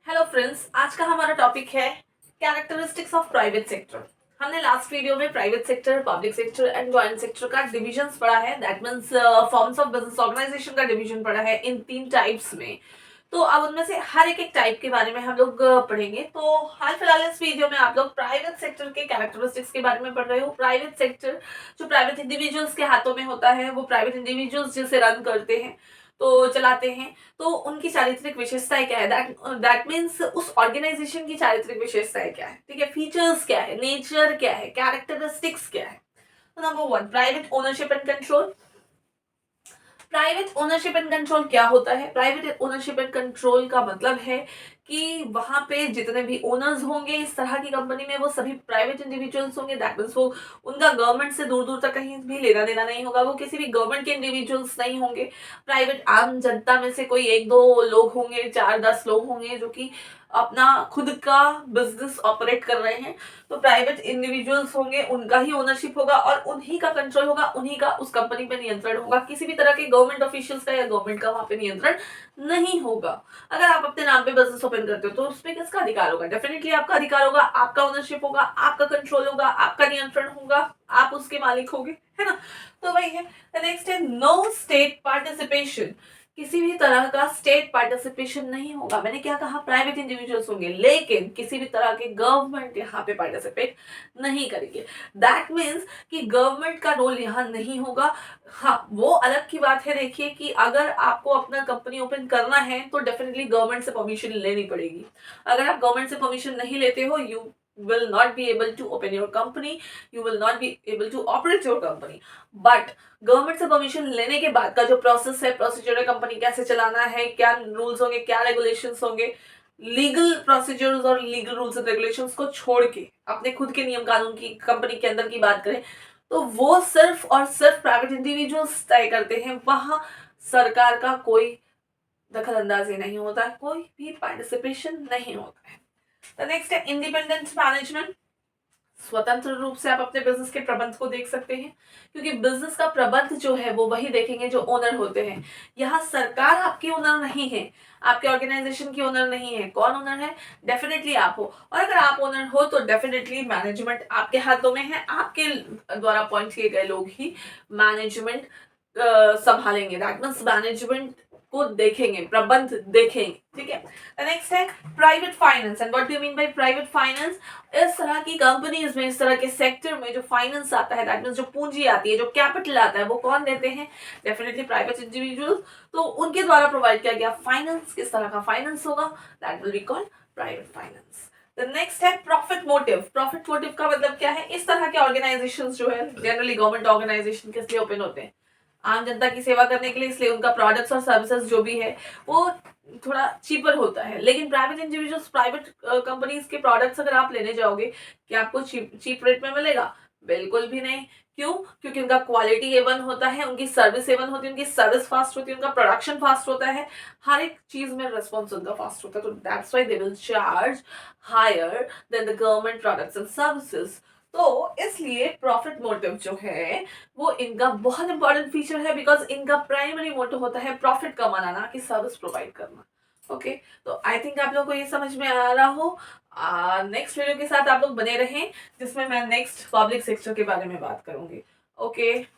Hello friends, आज का हमारा टॉपिक है कैरेक्टरिस्टिक्स ऑफ प्राइवेट सेक्टर। हमने लास्ट वीडियो में private sector, public sector and joint sector का डिविजन्स पढ़ा है। That means forms of business organisation का डिवीजन पढ़ा है इन 3 टाइप्स में। तो अब उनमें से हर एक टाइप के बारे में हम लोग पढ़ेंगे। तो हाल फिलहाल इस वीडियो में आप लोग प्राइवेट सेक्टर के कैरेक्टरिस्टिक्स के बारे में पढ़ रहे हो। प्राइवेट सेक्टर जो प्राइवेट इंडिविजुअल्स के हाथों में होता है, वो प्राइवेट इंडिविजुअल्स जिसे रन करते हैं, तो चलाते हैं, तो उनकी चारित्रिक विशेषताएं क्या है। दैट मीन्स उस ऑर्गेनाइजेशन की चारित्रिक विशेषताएं क्या है, ठीक है, फीचर्स क्या है, नेचर क्या है, कैरेक्टरिस्टिक्स क्या है। तो number 1, private ownership and control. Private ownership and control क्या होता है? प्राइवेट ओनरशिप एंड कंट्रोल का मतलब है कि वहां पे जितने भी ओनर्स होंगे इस तरह की कंपनी में, वो सभी प्राइवेट इंडिविजुअल्स होंगे। दैट मीन्स वो उनका गवर्नमेंट से दूर दूर तक कहीं भी लेना देना नहीं होगा, वो किसी भी गवर्नमेंट के इंडिविजुअल्स नहीं होंगे। प्राइवेट आम जनता में से कोई 1-2 लोग होंगे, 4-10 लोग होंगे जो कि अपना खुद का बिजनेस ऑपरेट कर रहे हैं। तो प्राइवेट इंडिविजुअल्स होंगे, उनका ही ओनरशिप होगा और उन्हीं का कंट्रोल होगा, उन्हीं का उस कंपनी पे नियंत्रण होगा। किसी भी तरह के गवर्नमेंट ऑफिशियल्स का या गवर्नमेंट का वहां पे नियंत्रण नहीं होगा। अगर आप अपने नाम पे बिजनेस ओपन करते हो तो उसमें किसका अधिकार होगा? डेफिनेटली आपका अधिकार होगा, आपका ओनरशिप होगा, आपका कंट्रोल होगा, आपका नियंत्रण होगा, आप उसके मालिक होगे, है ना। तो वही है। नेक्स्ट है नो स्टेट पार्टिसिपेशन। किसी भी तरह का स्टेट पार्टिसिपेशन नहीं होगा। मैंने क्या कहा? प्राइवेट इंडिविजुअल्स होंगे, लेकिन किसी भी तरह के गवर्नमेंट यहाँ पे पार्टिसिपेट नहीं करेंगे। दैट मीन्स कि गवर्नमेंट का रोल यहाँ नहीं होगा। हाँ, वो अलग की बात है। देखिए कि अगर आपको अपना कंपनी ओपन करना है तो डेफिनेटली गवर्नमेंट से परमिशन लेनी पड़ेगी। अगर आप गवर्नमेंट से परमिशन नहीं लेते हो, you will not be able to open your company, you will not be able to operate your company. But government से परमिशन लेने के बाद का जो प्रोसेस है, प्रोसीजर है, कंपनी कैसे चलाना है, क्या रूल्स होंगे, क्या रेगुलेशंस होंगे, लीगल प्रोसीजर्स और लीगल रूल्स एंड रेगुलेशंस को छोड़ के अपने खुद के नियम कानून की कंपनी के अंदर की बात करें तो वो सिर्फ और सिर्फ प्राइवेट इंडिविजुअल्स तय करते हैं। वहां सरकार का कोई दखल अंदाजी नहीं होता है, कोई भी पार्टिसिपेशन नहीं होता है। तो नेक्स्ट है इंडिपेंडेंट मैनेजमेंट। स्वतंत्र रूप से आप अपने बिजनेस के प्रबंध को देख सकते हैं, क्योंकि बिजनेस का प्रबंध जो है वो वही देखेंगे जो ओनर होते हैं। यहाँ सरकार आपकी ओनर नहीं है, आपके ऑर्गेनाइजेशन की ओनर नहीं है। कौन ओनर है? डेफिनेटली आप हो। और अगर आप ओनर हो तो डेफिनेटली मैनेजमेंट आपके हाथों में है, आपके द्वारा अपॉइंट किए गए लोग ही मैनेजमेंट संभालेंगे। दैट मीन्स मैनेजमेंट को देखेंगे, प्रबंध देखेंगे, ठीक है। नेक्स्ट है private finance. And what do you mean by private finance? इस तरह की कंपनीज में, इस तरह के सेक्टर में जो फाइनेंस आता है, दैट मीन्स जो पूंजी आती है, जो कैपिटल आता है, वो कौन देते हैं? Definitely private individuals. तो उनके द्वारा प्रोवाइड किया गया फाइनेंस किस तरह का फाइनेंस होगा? That will be called private finance. The next है प्रॉफिट मोटिव। प्रॉफिट मोटिव का मतलब क्या है? इस तरह के ऑर्गेनाइजेशंस जो है, जनरली गवर्नमेंट ऑर्गेनाइजेशन किस लिए ओपन होते हैं? आम जनता की सेवा करने के लिए, इसलिए उनका प्रोडक्ट्स और सर्विसेज जो भी है वो थोड़ा चीपर होता है। लेकिन प्राइवेट इंडिविजुअल्स, प्राइवेट कंपनीज के प्रोडक्ट्स अगर आप लेने जाओगे, क्या आपको चीप रेट में मिलेगा? बिल्कुल भी नहीं। क्यों? क्योंकि उनका क्वालिटी A1 होता है, उनकी सर्विस A1 होती है, उनकी सर्विस फास्ट होती है, उनका प्रोडक्शन फास्ट होता है, हर एक चीज में रिस्पॉन्स उनका फास्ट होता है। तो that's why they will charge higher than the government products and services. तो इसलिए प्रॉफिट मोटिव जो है वो इनका बहुत इंपॉर्टेंट फीचर है, बिकॉज इनका प्राइमरी मोटिव होता है प्रॉफिट कमाना, ना कि सर्विस प्रोवाइड करना। ओके, तो आई थिंक आप लोगों को ये समझ में आ रहा हो। नेक्स्ट वीडियो के साथ आप लोग बने रहें, जिसमें मैं नेक्स्ट पब्लिक सेक्टर के बारे में बात करूंगी। ओके।